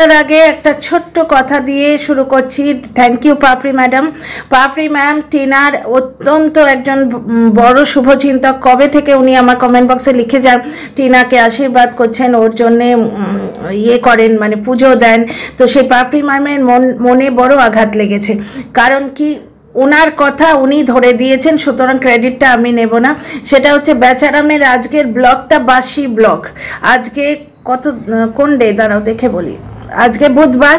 এর আগে একটা ছোট্ট কথা দিয়ে শুরু করছি। Thank you Papri madam. Papri ma'am টিনার অত্যন্ত একজন বড় শুভচিন্তক। কবে থেকে উনি আমার কমেন্ট বক্সে লিখে যান, টিনাকে আশীর্বাদ করছেন, ওর জন্যে ইয়ে করেন, মানে পুজো দেন। তো সেই পাপড়ি ম্যামের মনে বড় আঘাত লেগেছে। কারণ কি, ওনার কথা উনি ধরে দিয়েছেন, সুতরাং ক্রেডিটটা আমি নেব না। সেটা হচ্ছে বেচারামের আজকের ব্লগটা বাসি ব্লগ। আজকে কোন ডে দাঁড়াও দেখে বলি, আজকে বুধবার।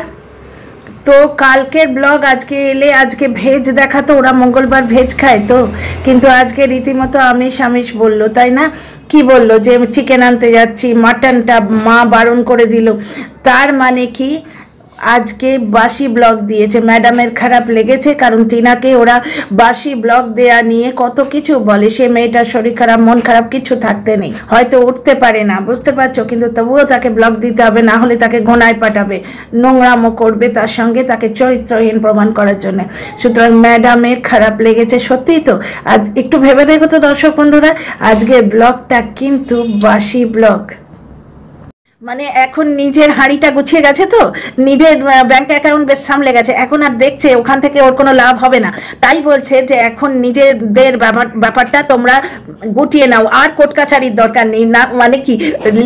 তো কালকের ব্লগ আজকে এলে আজকে ভেজ দেখাতো, ওরা মঙ্গলবার ভেজ খায় তো, কিন্তু আজকে রীতিমতো আমিষ আমিষ বললো, তাই না? কি বললো যে চিকেন আনতে যাচ্ছি, মাটনটা মা বারণ করে দিল। তার মানে কি আজকে বাসি ব্লগ দিয়েছে। ম্যাডামের খারাপ লেগেছে, কারণ টিনাকে ওরা বাসি ব্লগ দেয়া নিয়ে কত কিছু বলে। সে মেয়েটার শরীর খারাপ, মন খারাপ, কিছু থাকতে নেই, হয়তো উঠতে পারে না, বুঝতে পারছো, কিন্তু তবুও তাকে ব্লগ দিতে হবে, না হলে তাকে ঘোনায় পাঠাবে, নোংরামো করবে তার সঙ্গে, তাকে চরিত্রহীন প্রমাণ করার জন্য। সুতরাং ম্যাডামের খারাপ লেগেছে, সত্যিই তো। আজ একটু ভেবে দেখো তো দর্শক বন্ধুরা, আজকের ব্লগটা কিন্তু বাসি ব্লগ। মানে এখন নিজের হাঁড়িটা গুছিয়ে গেছে, তো নিজের ব্যাংক অ্যাকাউন্ট বেশ সামলে গেছে, এখন আর দেখছে ওখান থেকে ওর কোনো লাভ হবে না, তাই বলছে যে এখন নিজেদের ব্যাপারটা তোমরা গুটিয়ে নাও, আর কোর্ট কাছারির দরকার নেই না। মানে কি,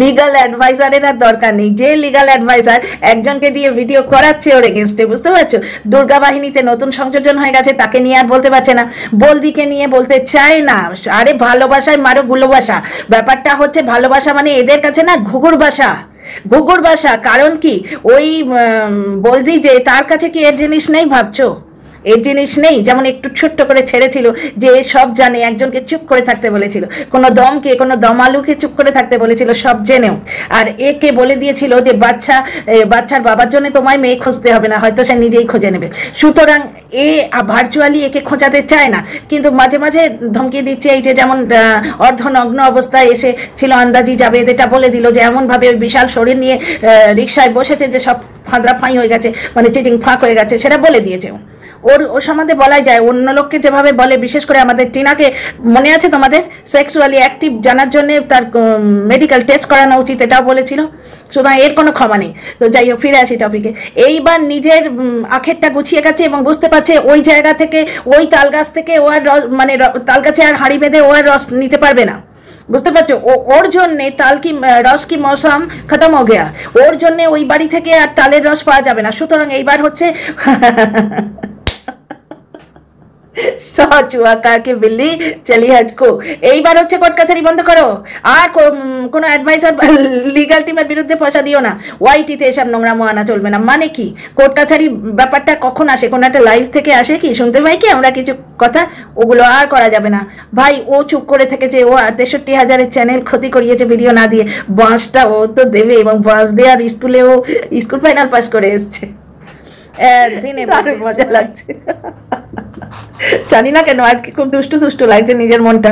লিগাল অ্যাডভাইজারের আর দরকার নেই। যে লিগাল অ্যাডভাইজার একজনকে দিয়ে ভিডিও করাচ্ছে ওর এগেনস্টে, বুঝতে পারছো? দুর্গা বাহিনীতে নতুন সংযোজন হয়ে গেছে, তাকে নিয়ে আর বলতে পারছে না, বলদিকে নিয়ে বলতে চায় না। আরে ভালোবাসায় মারো গুলোবাসা, ব্যাপারটা হচ্ছে ভালোবাসা মানে এদের কাছে না ঘুঘুর বাসা, ঘুঘুর বাসা। কারণ কি, ওই বলদি যে তার কাছে কি এর জিনিস নেই ভাবছো? এর জিনিস নেই। যেমন একটু ছোট্ট করে ছেড়েছিল যে সব জানে, একজনকে চুপ করে থাকতে বলেছিল, কোনো দমালুকে চুপ করে থাকতে বলেছিল সব জেনেও। আর একে বলে দিয়েছিল যে বাচ্চার বাবার জন্য তোমায় মেয়ে খুঁজতে হবে না, হয়তো সে নিজেই খুঁজে নেবে। সুতরাং এ ভার্চুয়ালি একে খোঁজাতে চায় না, কিন্তু মাঝে মাঝে ধমকি দিচ্ছে। এই যে যেমন অর্ধনগ্ন অবস্থায় এসে ছিল, আন্দাজি যাবে, এটা বলে দিল যে এমনভাবে ওই বিশাল শরীর নিয়ে রিক্সায় বসেছে যে সব ফাঁদরা ফাঁই হয়ে গেছে, মানে চিটিং ফাঁক হয়ে গেছে, সেটা বলে দিয়েছে। ওর সম্বন্ধে বলাই যায়, অন্য লোককে যেভাবে বলে, বিশেষ করে আমাদের টিনাকে মনে আছে তোমাদের, সেক্সুয়ালি অ্যাক্টিভ জানার জন্য তার মেডিকেল টেস্ট করানো উচিত, এটাও বলেছিল। সুতরাং এর কোনো ক্ষমা নেই। তো যাই হোক, ফিরে আসি টপিকে। এইবার নিজের আখেরটা গুছিয়ে গেছে এবং বুঝতে পারছে ওই জায়গা থেকে, ওই তাল গাছ থেকে ও আর মানে তাল গাছে আর হাঁড়ি বেঁধে ও আর রস নিতে পারবে না, বুঝতে পারছো? ওর জন্যে রস কি মৌসুম খতম হয়ে গেয়া, ওর জন্যে ওই বাড়ি থেকে আর তালের রস পাওয়া যাবে না। সুতরাং এইবার হচ্ছে চুয়া কাকে বিল্লি চলি হাজকো, এইবার হচ্ছে কোর্ট কাছারি বন্ধ করো, আর কোনো অ্যাডভাইসার লিগাল টিমের বিরুদ্ধে পয়সা দিও না, ওয়াইটিতে এসব নোংরামো আনা চলবে না। মানে কি, কোর্ট কাছারি ব্যাপারটা কখন আসে, কোনো একটা লাইভ থেকে আসে কি, শুনতে পাই কি আমরা কিছু কথা, ওগুলো আর করা যাবে না ভাই। ও চুপ করে থেকেছে, ও 63,000-এর চ্যানেল ক্ষতি করিয়েছে ভিডিও না দিয়ে, বাঁশটা ও তো দেবে, এবং বাঁশ দিয়ে আর স্কুলে ও স্কুল ফাইনাল পাস করে এসছে, দিনে মজা লাগছে। জানি না কেন আজকে খুব দুষ্টু দুষ্টু লাগছে নিজের মনটা।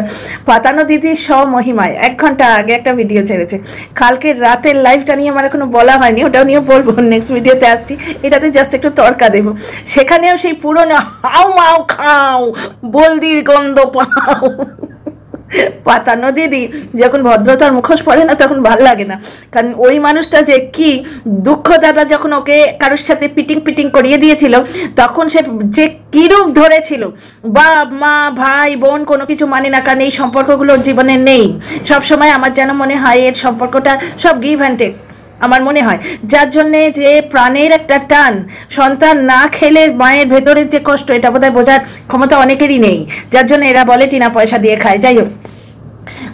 পাতানো দিদি স্বমহিমায় 1 ঘন্টা আগে একটা ভিডিও ছেড়েছে। কালকে রাতের লাইভটা নিয়ে আমার এখনো বলা হয়নি, ওটাও নিয়ে বলবো, নেক্সট ভিডিওতে আসছি। এটাতে জাস্ট একটু তরকা দেবো। সেখানেও সেই পুরনো হাউ মাউ খাও, বলদির গন্ধ পাও। পাতানো দিদি যখন ভদ্রতার মুখোশ পড়ে না, তখন ভাল লাগে না। কারণ ওই মানুষটা যে কি দুঃখ, দাদা যখন ওকে কারোর সাথে পিটিং করিয়ে দিয়েছিল, তখন সে যে কিরূপ ধরেছিল, বাপ মা ভাই বোন কোনো কিছু মানে না, কারণ এই সম্পর্কগুলোর জীবনে নেই। সবসময় আমার যেন মনে হয় এর সম্পর্কটা সব গিভ অ্যান্ড টেক আমার মনে হয়, যার জন্যে যে প্রাণের একটা টান, সন্তান না খেলে মায়ের ভেতরের যে কষ্ট, এটা বোধহয় বোঝার ক্ষমতা অনেকেরই নেই, যার জন্য এরা বলে টিনা পয়সা দিয়ে খায়। যাই হোক,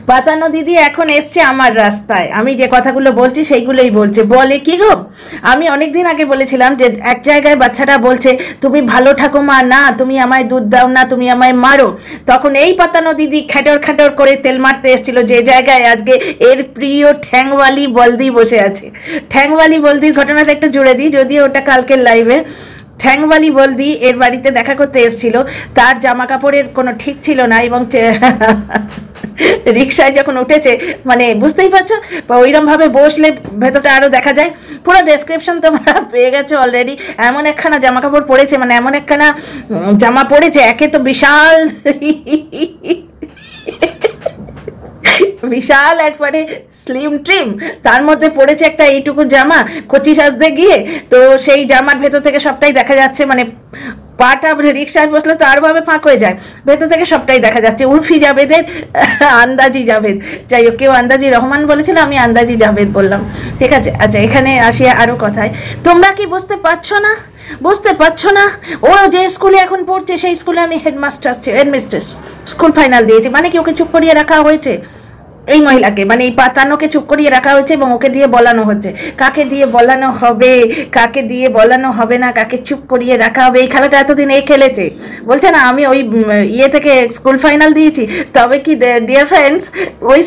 পাতানো দিদি এখন এসছে আমার রাস্তায়, আমি যে কথাগুলো বলছি সেইগুলোই বলছে। বলে কি গো, আমি অনেকদিন আগে বলেছিলাম যে এক জায়গায় বাচ্চাটা বলছে তুমি ভালো ঠাকুমা না, তুমি আমায় দুধ দাও না, তুমি আমায় মারো। তখন এই পাতানো দিদি খ্যাটর করে তেল মারতে এসেছিল, যে জায়গায় আজকে এর প্রিয় ঠ্যাংওয়ালি বলদি বসে আছে। ঠ্যাংওয়ালি বলদির ঘটনাটা একটু জুড়ে দিই, যদিও ওটা কালকের লাইভে। ঠ্যাংওয়ালি বলদি এর বাড়িতে দেখা করতে এসেছিল, তার জামা কাপড়ের কোনো ঠিক ছিল না, এবং রিক্সায় যখন উঠেছে, মানে বুঝতেই পারছো, ওইরকমভাবে বসলে ভেতরটা আরও দেখা যায়। পুরো ডেসক্রিপশন তোমরা পেয়ে গেছো অলরেডি। এমন একখানা জামা কাপড় পরেছে, মানে এমন একখানা জামা পরেছে, একে তো বিশাল বিশাল একবারে স্লিম ট্রিম, তার মধ্যে পড়েছে একটা এইটুকু জামা কচি সাজতে গিয়ে, তো সেই জামার ভেতর থেকে সবটাই দেখা যাচ্ছে, মানে পাটা রিক্সায় বসলে তো আরভাবে ফাঁক হয়ে যায়, ভেতর থেকে সবটাই দেখা যাচ্ছে। উর্ফি জাভেদের আন্দাজি জাভেদ, যাই হোক, কেউ আন্দাজি রহমান বলেছিল, আমি আন্দাজি জাভেদ বললাম, ঠিক আছে। আচ্ছা, এখানে আসি আরও কথায়। তোমরা কি বুঝতে পারছো না? বুঝতে পারছো না? ও যে স্কুলে এখন পড়ছে সেই স্কুলে আমি হেডমিস্ট্রেস, স্কুল ফাইনাল দিয়েছি, মানে কি ওকে চুপ করিয়ে রাখা হয়েছে? এই মহিলাকে, মানে এই পাতানোকে চুপ করিয়ে রাখা হয়েছে এবং ওকে দিয়ে বলানো হচ্ছে। কাকে দিয়ে বলানো হবে, কাকে দিয়ে বলানো হবে না, কাকে চুপ করিয়ে রাখা হবে, এই খেলাটা এতদিন এ খেলেছে। বলছে না আমি ওই ইয়ে থেকে স্কুল ফাইনাল দিয়েছি, তবে কি ডিয়ার ফ্রেন্ডস, ওই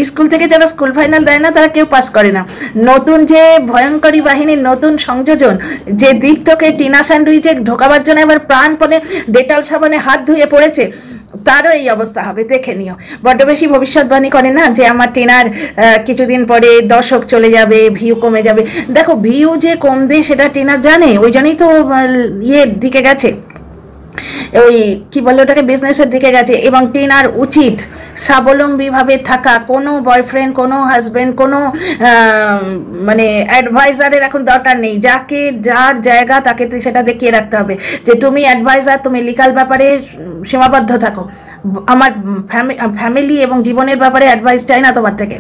স্কুল থেকে যারা স্কুল ফাইনাল দেয় না তারা কেউ পাস করে না। নতুন যে ভয়ঙ্করী বাহিনীর নতুন সংযোজন, যে দীপ্তকে টিনা স্যান্ডউইচে ঢোকাবার জন্য এবার প্রাণপণে ডেটল সাবানে হাত ধুয়ে পড়েছে, তারও এই অবস্থা হবে, দেখে নিও। বড্ড বেশি ভবিষ্যৎবাণী করে না যে আমার টিনার কিছুদিন পরে দর্শক চলে যাবে, ভিউ কমে যাবে। দেখো, ভিউ যে কমবে সেটা টিনা জানে, ওই জন্যই তো ইয়ের দিকে গেছে, ওই কি বলে ওটাকে, বিজনেসের দিকে গেছে। এবং টিনার উচিত স্বাবলম্বীভাবে থাকা, কোনো বয়ফ্রেন্ড, কোনো হাজব্যান্ড, কোনো মানে অ্যাডভাইজারের এখন দরকার নেই। যাকে যার জায়গা তাকে সেটা দেখিয়ে রাখতে হবে যে তুমি অ্যাডভাইজার, তুমি লিগাল ব্যাপারে সীমাবদ্ধ থাকো, আমার ফ্যামিলি এবং জীবনের ব্যাপারে অ্যাডভাইস চাই না তোমার থেকে,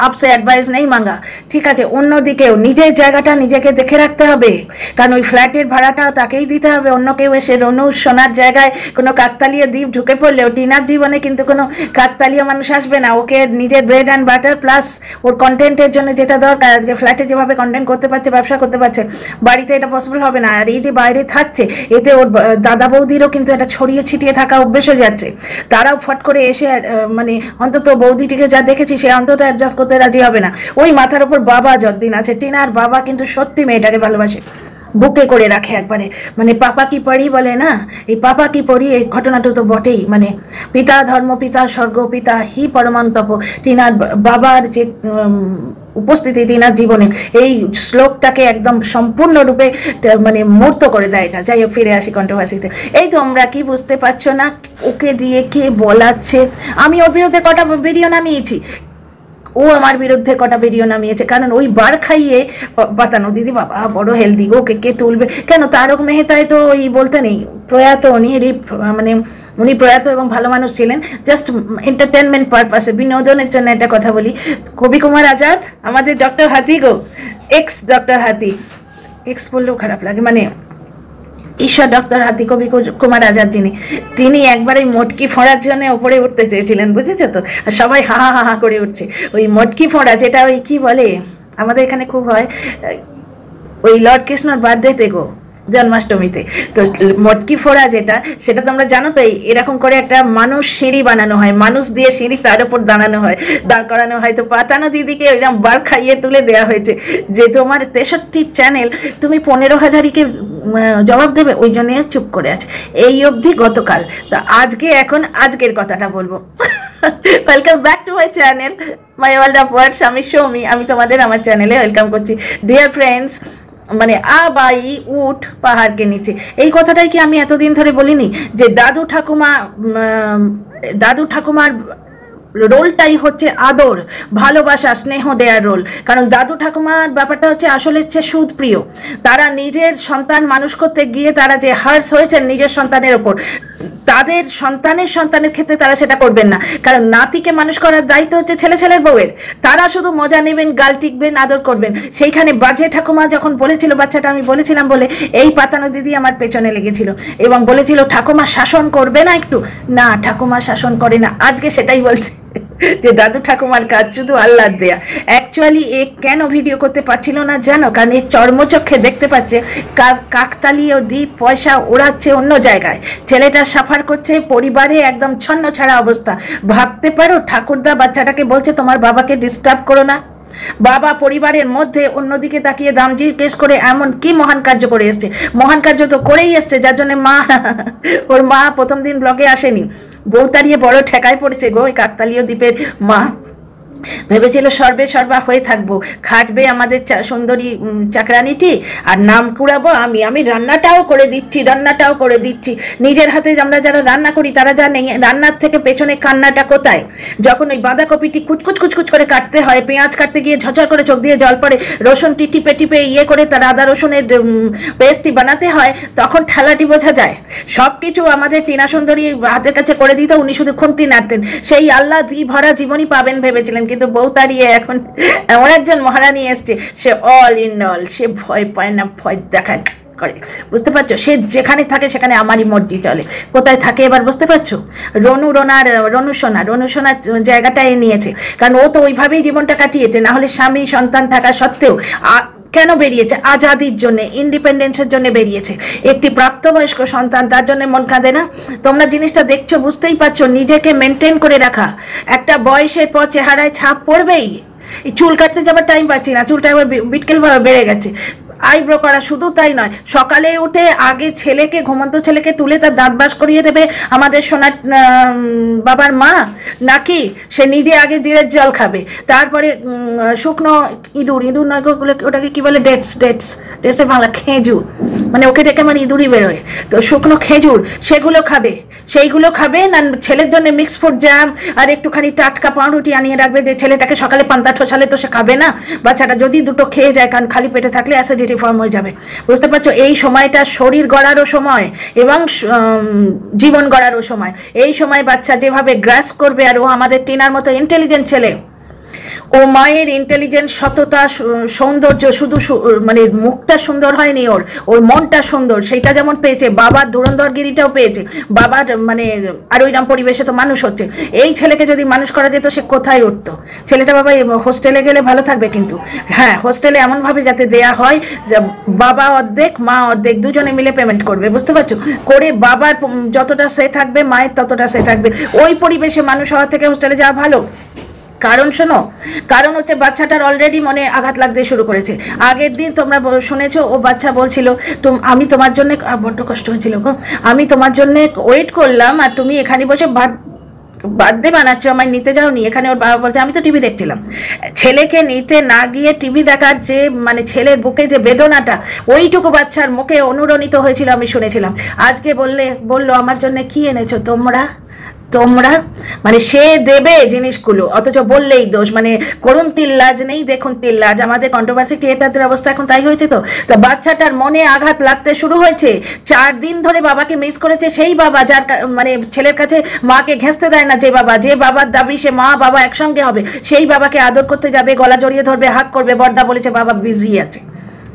আপসে অ্যাডভাইস নেই মাঙ্গা, ঠিক আছে। অন্যদিকেও নিজের জায়গাটা নিজেকে দেখে রাখতে হবে, কারণ ওই ফ্ল্যাটের ভাড়াটা তাকেই দিতে হবে। অন্য কেউ এসে রনু সোনার জায়গায় কোনো কাকতালীয় দ্বীপ ঢুকে পড়লেও টিনার জীবনে কিন্তু কোনো কাকতালীয় মানুষ আসবে না। ওকে নিজের ব্রেড অ্যান্ড বাটার প্লাস ওর কন্টেন্টের জন্য যেটা দরকার, আজকে ফ্ল্যাটে যেভাবে কন্টেন্ট করতে পারছে, ব্যবসা করতে পারছে, বাড়িতে এটা পসিবল হবে না। আর এই যে বাইরে থাকছে, এতে ওর দাদা বৌদিরও কিন্তু এটা ছড়িয়ে ছিটিয়ে থাকা অভ্যেস হয়ে যাচ্ছে। তারাও ফট করে এসে মানে অন্তত বৌদিটিকে যা দেখেছি সে অন্তত অ্যাডজাস্ট করতে রাজি হবে না। ওই মাথার ওপর বাবা যতদিন আছে, টিনার বাবা কিন্তু সত্যি মেয়েটাকে ভালোবাসে, বুকে করে রাখে একবারে, মানে পাপা কি পড়ি বলে না, এই পাপা কি পড়ি, এই ঘটনাটা তো বটেই। মানে পিতা ধর্ম, পিতা স্বর্গ, পিতা হি পরমান্তপ। টিনার বাবার যে উপস্থিতি টিনার জীবনে, এই শ্লোকটাকে একদম সম্পূর্ণরূপে মানে মূর্ত করে দেয় এটা। যাই হোক, ফিরে আসি কন্ট্রোভার্সিতে। এই তোমরা কি বুঝতে পারছো না ওকে দিয়ে কে বলাচ্ছে? আমি ওর বিরুদ্ধে কটা ভিডিও নামিয়েছি, ও আমার বিরুদ্ধে কটা ভিডিও নামিয়েছে, কারণ ওই বার খাইয়ে পাতানো দিদি বাবা বড় হেলদি, ওকে কে তুলবে কেন? তারক মেহতায় তো ওই বলতে নেই, প্রয়াত উনি মানে উনি প্রয়াত এবং ভালো মানুষ ছিলেন, জাস্ট এন্টারটেনমেন্ট পারপাসে, বিনোদনের জন্য একটা কথা বলি। কবি কুমার আজাদ, আমাদের ডক্টর হাতি গো, এক্স ডক্টর হাতি, এক্স বললেও খারাপ লাগে, মানে ঈশ্বর ডক্টর হাতি কবি কুমার আজাদ তিনি একবার ওই মটকি ফোঁড়ার জন্য ওপরে উঠতে চেয়েছিলেন, বুঝেছো তো? আর সবাই হা হা হা করে উঠছে। ওই মটকি ফোঁড়া, যেটা ওই কি বলে আমাদের এখানে খুব হয়, ওই লর্ড কৃষ্ণর বার্থডেতে গো, জন্মাষ্টমীতে। তো মটকি ফোড়া যেটা, সেটা তোমরা জানো তো, এরকম করে একটা মানুষ সিঁড়ি বানানো হয়, মানুষ দিয়ে সিঁড়ি তার উপর দাঁড়ানো হয়, দাঁড় করানো হয়। তো পাতানো দিদিকে এরকম বার খাইয়ে তুলে দেওয়া হয়েছে যে তোমার 63 চ্যানেল, তুমি 15,000-কে জবাব দেবে, ওই জন্য চুপ করে আছে এই অবধি গতকাল। তো আজকে এখন আজকের কথাটা বলবো। Welcome back to my channel, my world of words. আমি সৌমি, আমি তোমাদের আমার চ্যানেলে ওয়েলকাম করছি। ডিয়ার ফ্রেন্ডস, মানে আবাই উঠ পাহাড়কে নিচে, এই কথাটাই কি আমি এতদিন ধরে বলিনি যে দাদু ঠাকুমার রোলটাই হচ্ছে আদর, ভালোবাসা, স্নেহ দেওয়ার রোল। কারণ দাদু ঠাকুমার ব্যাপারটা হচ্ছে আসলে হচ্ছে সুদপ্রিয়। তারা নিজের সন্তান মানুষ করতে গিয়ে তারা যে হার্স হয়েছেন নিজের সন্তানের ওপর, তাদের সন্তানের ক্ষেত্রে তারা সেটা করবেন না। কারণ নাতিকে মানুষ করার দায়িত্ব হচ্ছে ছেলের বউয়ের। তারা শুধু মজা নেবেন, গাল টিকবেন, আদর করবেন। সেইখানে বাজে ঠাকুমা যখন বলেছিল বাচ্চাটা, আমি বলেছিলাম বলে এই পাতানো দিদি আমার পেছনে লেগেছিল এবং বলেছিল ঠাকুমা শাসন করবে না একটু, না ঠাকুমা শাসন করে না। আজকে সেটাই বলছে যে দাদু ঠাকুমার কাজ শুধু আহ্লাদ দেয়া। অ্যাকচুয়ালি এ কেন ভিডিও করতে পারছিল না জানো? কারণ এ চর্মচক্ষে দেখতে পাচ্ছে কাকতালীয় দ্বীপ পয়সা ওড়াচ্ছে অন্য জায়গায়, ছেলেটা সাফার করছে, পরিবারে একদম ছন্ন ছাড়া অবস্থা। ভাবতে পারো ঠাকুরদা বাচ্চাটাকে বলছে তোমার বাবাকে ডিস্টার্ব করো না। বাবা পরিবারের মধ্যে অন্যদিকে তাকিয়ে দাম জিজ্ঞেস করে এমন কি মহান কার্য করে এসছে? মহান কার্য তো করেই এসছে, যার জন্য ওর মা প্রথম দিন ব্লগে আসেনি। বউ তাড়িয়ে বড় ঠেকায় পড়েছে গো ওই কাকতালীয় দ্বীপের মা। ভেবেছিল সর্বে সর্বা হয়ে থাকবো, খাটবে আমাদের সুন্দরী চাকরানিটি, আর নাম কুড়াবো আমি। আমি রান্নাটাও করে দিচ্ছি। নিজের হাতে আমরা যারা রান্না করি তারা জানে রান্নার থেকে পেছনে কান্নাটা কোথায়। যখন ওই বাঁধাকপিটি কুচকুচ করে কাটতে হয়, পেঁয়াজ কাটতে গিয়ে ঝরঝর করে চোখ দিয়ে জল পড়ে, রসুনটি টিপে ইয়ে করে তার আদা রসুনের পেস্টটি বানাতে হয়, তখন ঠেলাটি বোঝা যায়। সব কিছু আমাদের টিনা সুন্দরী হাতের কাছে করে দিত, উনি শুধু খুন্তি নাড়তেন। সেই আল্লাহ দি ভরা জীবনই পাবেন ভেবেছিলেন, কিন্তু বউ তাড়িয়ে এখন এমন একজন মহারানী এসছে, সে অল ইন অল, সে ভয় পায় না, ভয় দেখায় করে, বুঝতে পারছো? সে যেখানে থাকে সেখানে আমারই মর্জি চলে। কোথায় থাকে এবার বুঝতে পারছো? রনু সোনার জায়গাটাই নিয়েছে, কারণ ও তো ওইভাবেই জীবনটা কাটিয়েছে। না হলে স্বামী সন্তান থাকা সত্ত্বেও কেন বেরিয়েছে? আজাদির জন্য, ইন্ডিপেন্ডেন্সের জন্য বেরিয়েছে। একটি প্রাপ্তবয়স্ক সন্তান, তার জন্য মন কাঁদে না? তোমরা জিনিসটা দেখছো, বুঝতেই পারছো। নিজেকে মেনটেন করে রাখা, একটা বয়সের পর চেহারায় ছাপ পড়বেই। চুল কাটতে যাবার টাইম পাচ্ছি না, চুলটা এবার বিটকেলভাবে বেড়ে গেছে। আইব্রো করা, শুধু তাই নয়, সকালে উঠে আগে ছেলেকে, ঘুমন্ত ছেলেকে তুলে তার দাঁত ব্রাশ করিয়ে দেবে আমাদের সোনার বাবার মা, নাকি সে নিজে আগে জিরের জল খাবে, তারপরে শুকনো ইঁদুর নয়, ওটাকে কি বলে, ডেটসের বাংলা খেজুর, মানে ওকে দেখে মানে ইঁদুরই বেরোয়, তো শুকনো খেজুর সেইগুলো খাবে না? ছেলের জন্য মিক্স ফ্রুট জ্যাম আর একটুখানি টাটকা পাউরুটি আনিয়ে রাখবে, যে ছেলেটাকে সকালে পান্তা ঠোসালে তো সে খাবে না। বাচ্চাটা যদি দুটো খেয়ে যায়, কারণ খালি পেটে থাকলে অ্যাসিডিটি ফর্ম হয়ে যাবে, বুঝতে পারছো? এই সময়টা শরীর গড়ারও সময় এবং জীবন গড়ারও সময়। এই সময় বাচ্চা যেভাবে গ্রাস করবে, আর ও আমাদের টিনার মতো ইন্টেলিজেন্ট ছেলে, ও মায়ের ইন্টেলিজেন্স, সততা, সৌন্দর্য, শুধু মানে মুখটা সুন্দর হয়নি, ওর মনটা সুন্দর, সেইটা যেমন পেয়েছে, বাবার ধুরন্ধরগিরিটাও পেয়েছে। বাবার মানে আর ওইরকম পরিবেশে তো মানুষ হচ্ছে। এই ছেলেকে যদি মানুষ করা যেত, সে কোথায় উঠতো? ছেলেটা বাবা হোস্টেলে গেলে ভালো থাকবে, কিন্তু হ্যাঁ, হোস্টেলে এমনভাবে যাতে দেয়া হয়, বাবা অর্ধেক মা অর্ধেক, দুজনে মিলে পেমেন্ট করবে, বুঝতে পারছো? করে বাবার যতটা সে থাকবে, মায়ের ততটা সে থাকবে। ওই পরিবেশে মানুষ হওয়া থেকে হোস্টেলে যাওয়া ভালো। কারণ শোনো, কারণ হচ্ছে বাচ্চাটার অলরেডি মনে আঘাত লাগতে শুরু করেছে। আগের দিন তোমরা শুনেছো, ও বাচ্চা বলছিল, আমি তোমার জন্য, বড্ড কষ্ট হয়েছিল গো, আমি তোমার জন্য ওয়েট করলাম, আর তুমি এখানে বসে বার্থডে বানাচ্ছ, আমায় নিতে যাওনি। এখানে ওর বাবা বলছে, আমি তো টিভি দেখছিলাম। ছেলেকে নিতে না গিয়ে টিভি দেখার যে মানে ছেলের বুকে যে বেদনাটা, ওইটুকু বাচ্চার মুখে অনুরণিত হয়েছিল, আমি শুনেছিলাম। আজকে বললো আমার জন্য কি এনেছো তোমরা, মানে সে দেবে জিনিসগুলো, অথচ বললেই দোষ। মানে করুন তিল্লাজ নেই, দেখুন তিল্লাজ। আমাদের কন্ট্রোভার্সি ক্রিয়েটারদের অবস্থা এখন তাই হয়েছে। তো বাচ্চাটার মনে আঘাত লাগতে শুরু হয়েছে। 4 দিন ধরে বাবাকে মিস করেছে, সেই বাবা যার মানে ছেলের কাছে মাকে ঘেঁচতে দেয় না, যে বাবার দাবি সে মা বাবা একসঙ্গে হবে, সেই বাবাকে আদর করতে যাবে, গলা জড়িয়ে ধরবে, হাত করবে। বর্দা বলেছে বাবা বিজি আছে,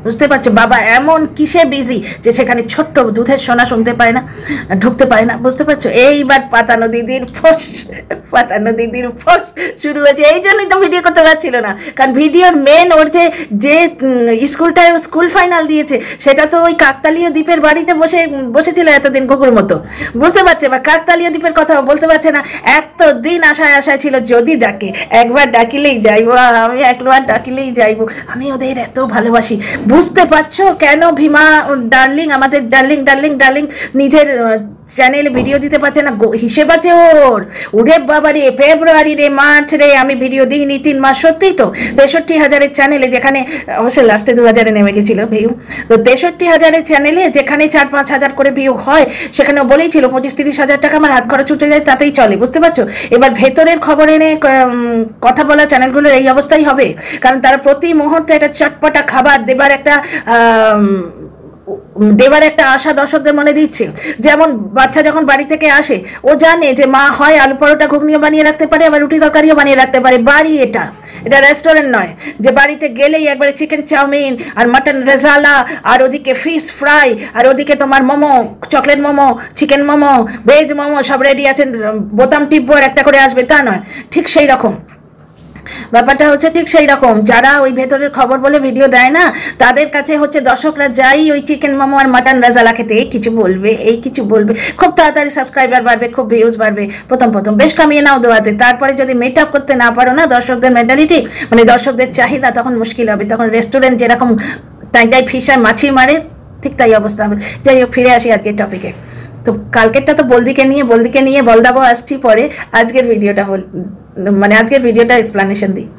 বুঝতে পারছো? বাবা এমন কিসে বিজি যে সেখানে ছোট্ট দুধের সোনা শুনতে পায় না, ঢুকতে পায় না, বুঝতে পারছো? এইবার পাতানো দিদির ফস শুরু হয়েছে। এই জন্যই তো ভিডিও করতে পারছিল না, কারণ ভিডিওর মেন ওর যে স্কুলটায় স্কুল ফাইনাল দিয়েছে, সেটা তো ওই কাকতালীয় দ্বীপের বাড়িতে বসেছিল এতদিন কুকুর মতো, বুঝতে পারছে? বা কাকতালীয় দ্বীপের কথাও বলতে পারছে না। এতদিন আশায় ছিল যদি ডাকে, একবার ডাকিলেই যাইবো, আমি একবার ডাকিলেই যাইবো, আমি ওদের এত ভালোবাসি। বুঝতে পারছো কেন ভীমা ডার্লিং, আমাদের ডার্লিং নিজের চ্যানেলে ভিডিও দিতে পারছে না? হিসেব আছে ওরে বাবা রে, ফেব্রুয়ারি রে, মার্চ রে আমি ভিডিও দিইনি 3 মাস। সত্যিই তো 63,000-এর চ্যানেলে, যেখানে অবশ্যই লাস্টে 2,000-এ নেমে গেছিল ভিউ, তো 63,000-এর চ্যানেলে যেখানে 4-5 হাজার করে ভিউ হয়, সেখানে বলেই ছিল 25-30 হাজার টাকা আমার হাত খরচ উঠে যায়, তাতেই চলে, বুঝতে পারছো? এবার ভেতরের খবর এনে কথা বলা চ্যানেলগুলোর এই অবস্থাই হবে, কারণ তারা প্রতি মুহূর্তে একটা চটপটা খাবার দেবার একটা আশা দর্শকদের মনে দিচ্ছে। যেমন বাচ্চা যখন বাড়ি থেকে আসে, ও জানে যে মা হয় আলু পরোটা ঘুগনিও বানিয়ে রাখতে পারে, আবার রুটি তরকারিও বানিয়ে রাখতে পারে। বাড়ি এটা রেস্টুরেন্ট নয় যে বাড়িতে গেলেই একবারে চিকেন চাউমিন আর মাটন রেজালা, আর ওদিকে ফিশ ফ্রাই, আর ওদিকে তোমার momo, chocolate momo, chicken momo, veg momo সব রেডি আছে, বোতাম টিপবো আর একটা করে আসবে, তা নয়। ঠিক সেই রকম ব্যাপারটা হচ্ছে, ঠিক সেই রকম যারা ওই ভেতরের খবর বলে ভিডিও দেয় না, তাদের কাছে হচ্ছে দর্শকরা যাই ওই চিকেন মোমো আর মাটন রাজালা খেতে এই কিছু বলবে, খুব তাড়াতাড়ি সাবস্ক্রাইবার বাড়বে, খুব ভিউজ বাড়বে। প্রথম বেশ কামিয়ে নাও দোয়াতে, তারপরে যদি মেট আপ করতে না পারো না দর্শকদের মেন্টালিটি, মানে দর্শকদের চাহিদা, তখন মুশকিল হবে। তখন রেস্টুরেন্ট যেরকম টাই ফিশার মাছি মারে, ঠিক তাই অবস্থা হবে। যাই হোক, ফিরে আসি আজকের টপিকে। তো কালকেরটা তো বলদিকে নিয়ে বলদাবো আসছি পরে। আজকের ভিডিওটা মানে আজকের ভিডিওটা এক্সপ্লানেশন দিই।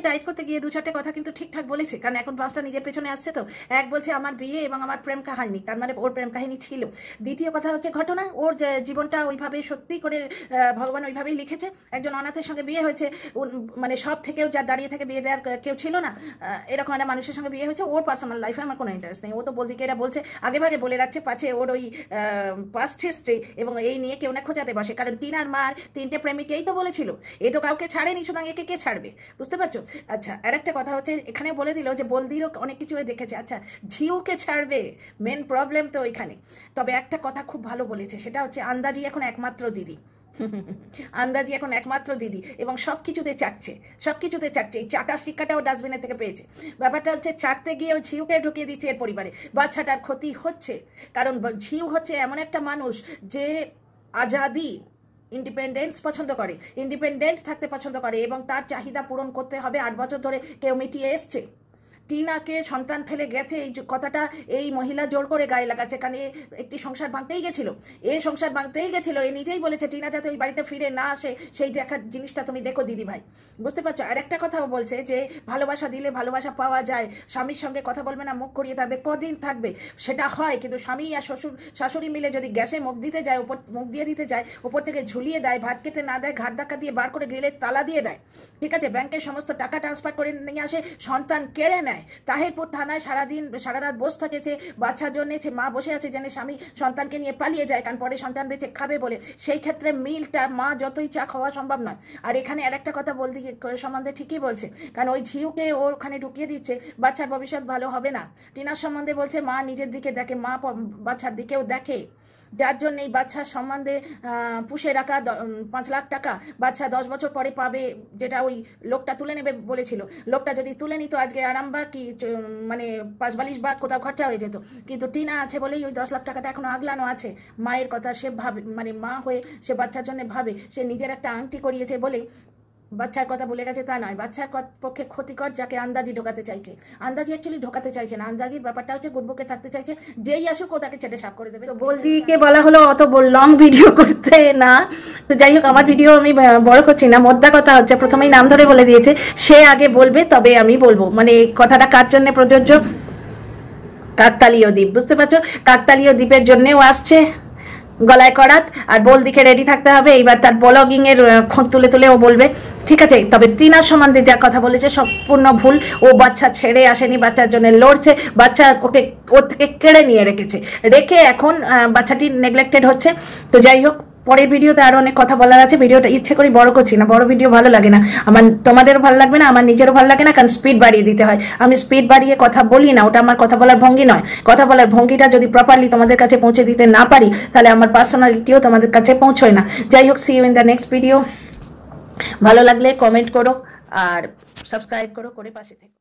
ডাইট করতে গিয়ে 2-4টে কথা কিন্তু ঠিকঠাক বলেছে, কারণ এখন পাঁচটা নিজের পেছনে আসছে। তো এক বলছে আমার বিয়ে এবং আমার প্রেম কাহিনী, তার মানে ওর প্রেম কাহিনী ছিল। দ্বিতীয় কথা হচ্ছে ঘটনা, ওর জীবনটা ওইভাবে সত্যি করে ভগবান ওইভাবেই লিখেছে। একজন অনাথের সঙ্গে বিয়ে হয়েছে, মানে সব থেকেও যা দাঁড়িয়ে থেকে বিয়ে দেওয়ার কেউ ছিল না, এরকম একটা মানুষের সঙ্গে বিয়ে হয়েছে। ওর পার্সোনাল লাইফে আমার কোনো ইন্টারেস্ট নেই। ও তো বলদিকে এরা বলছে আগে ভাগে বলে রাখছে, পাছে ওর ওই পাস্ট হিস্ট্রি এবং এই নিয়ে কেউ না খোঁজাতে বসে। কারণ টিনার মার 3টে প্রেমিকেই তো বলেছিল, এ তো কাউকে ছাড়েনি, সুতরাং একে কে ছাড়বে? বুঝতে পারছো? আচ্ছা, আর একটা কথা হচ্ছে, এখানে বলে দিল যে বলদিরও অনেক কিছু দেখেছে। আচ্ছা, ঝিউকে ছাড়বে, মেন প্রবলেম তো ওইখানে। তবে একটা কথা খুব ভালো বলেছে, সেটা হচ্ছে আন্দাজি এখন একমাত্র দিদি। আন্দাজি এখন একমাত্র দিদি এবং সবকিছুতে চাটছে, এই চাটার শিক্ষাটাও ডাস্টবিনের থেকে পেয়েছে। ব্যাপারটা হচ্ছে চাটতে গিয়ে ওই ঝিউকে ঢুকিয়ে দিচ্ছে এর পরিবারে। বাচ্চাটার ক্ষতি হচ্ছে, কারণ ঝিউ হচ্ছে এমন একটা মানুষ যে আজাদি, ইন্ডিপেন্ডেন্স পছন্দ করে, ইন্ডিপেন্ডেন্ট থাকতে পছন্দ করে এবং তার চাহিদা পূরণ করতে হবে। 8 বছর ধরে কেউ মিটিয়ে এসছে। টিনাকে সন্তান ফেলে গেছে এই কথাটা এই মহিলা জোর করে গায়ে লাগাচ্ছে, কারণ একটি সংসার ভাঙতেই গেছিল, সংসার ভাঙতেই গেছিল। এ নিজেই বলেছে টিনা যাতে ওই বাড়িতে ফিরে না আসে, সেই দেখার জিনিসটা তুমি দেখো দিদি ভাই। বুঝতে পারছো? আর একটা কথাও বলছে যে ভালোবাসা দিলে ভালোবাসা পাওয়া যায়, স্বামীর সঙ্গে কথা বলবে না, মুখ করিয়ে থাকবে, কদিন থাকবে সেটা হয়, কিন্তু স্বামী আর শাশুড়ি মিলে যদি গ্যাসে মুখ দিতে যায়, মুখ দিয়ে দিতে যায়, উপর থেকে ঝুলিয়ে দেয়, ভাত খেতে না দেয়, ঘাট ধাক্কা দিয়ে বার করে গ্রিলের তালা দিয়ে দেয়, ঠিক আছে, ব্যাংকের সমস্ত টাকা ট্রান্সফার করে নিয়ে আসে, সন্তান কেড়ে নেয়, তাহিরপুর থানায় সারা রাত বসে থাকেছে, বাচ্চার জন্য মা বসে আছে জেনে স্বামী সন্তানকে নিয়ে পালিয়ে যায়, কারণ পরে সন্তান বেঁচে খাবে বলে। সেই ক্ষেত্রে মিলটা মা যতই চা খাওয়া সম্ভব নয়। আর এখানে আর একটা কথা বলতে সম্বন্ধে ঠিকই বলছে, কারণ ওই ঝিউকে ওর ওখানে ঢুকিয়ে দিচ্ছে, বাচ্চার ভবিষ্যৎ ভালো হবে না। টিনার সম্বন্ধে বলছে মা নিজের দিকে দেখে, মা বাচ্চার দিকেও দেখে, যার জন্য এই বাচ্চার সম্বন্ধে পুষে রাখা 5 লাখ টাকা বাচ্চা 10 বছর পরে পাবে, যেটা ওই লোকটা তুলে নেবে বলেছিল। লোকটা যদি তুলে নিত আজকে আরামবাগ কি মানে 5-42 বাগ কোথাও খরচা হয়ে যেত, কিন্তু টিনা আছে বলেই ওই 10 লাখ টাকাটা এখনো আগলানো আছে। মায়ের কথা সে ভাবে, মানে মা হয়ে সে বাচ্চার জন্য ভাবে, সে নিজের একটা আংটি করিয়েছে বলে বাচ্চার কথা বলে গেছে তা নয়। বাচ্চার পক্ষে ক্ষতিকর যাকে আন্দাজি ঢোকাতে চাইছে, আন্দাজি অ্যাকচুয়ালি ঢোকাতে চাইছে না, আন্দাজির ব্যাপারটা হচ্ছে গুডবুকে থাকতে চাইছে, যেই আসুক ও তাকে ছেটে সাফ করে দেবে। তো বলদিকে বলা হলো অত লং ভিডিও করতে না, তো যাই হোক আমার ভিডিও আমি বড় করছি না। মোদ্দা কথা হচ্ছে প্রথমেই নাম ধরে বলে দিয়েছে, সে আগে বলবে তবে আমি বলবো। মানে এই কথাটা কার জন্য প্রযোজ্য? কাকতালীয় দ্বীপ, বুঝতে পারছো? কাকতালীয় দ্বীপের জন্যেও আসছে গলায় করাত, আর বলদিকে রেডি থাকতে হবে। এইবার তার ব্লগিং এর খোঁজ তুলে ও বলবে, ঠিক আছে। তবে টিনার সম্বন্ধে যা কথা বলেছে সম্পূর্ণ ভুল। ও বাচ্চা ছেড়ে আসেনি, বাচ্চার জন্য লড়ছে, বাচ্চা ওর থেকে কেড়ে নিয়ে রেখে এখন বাচ্চাটি নেগলেক্টেড হচ্ছে। তো যাই হোক, পরের ভিডিওতে আরো অনেক কথা বলার আছে। ভিডিওটা ইচ্ছে করে বড় করছি না, বড় ভিডিও ভালো লাগে না আমার, তোমাদেরও ভালো লাগবে না, আমার নিজেরও ভালো লাগে না, কারণ স্পিড বাড়িয়ে দিতে হয়। আমি স্পিড বাড়িয়ে কথা বলি না, ওটা আমার কথা বলার ভঙ্গি নয়। কথা বলার ভঙ্গিটা যদি প্রপারলি তোমাদের কাছে পৌঁছে দিতে না পারি, তাহলে আমার পার্সোনালিটিও তোমাদের কাছে পৌঁছয় না। যাই হোক, see you in the next video. ভালো লাগলে কমেন্ট করো আর সাবস্ক্রাইব করে পাশে থেকো।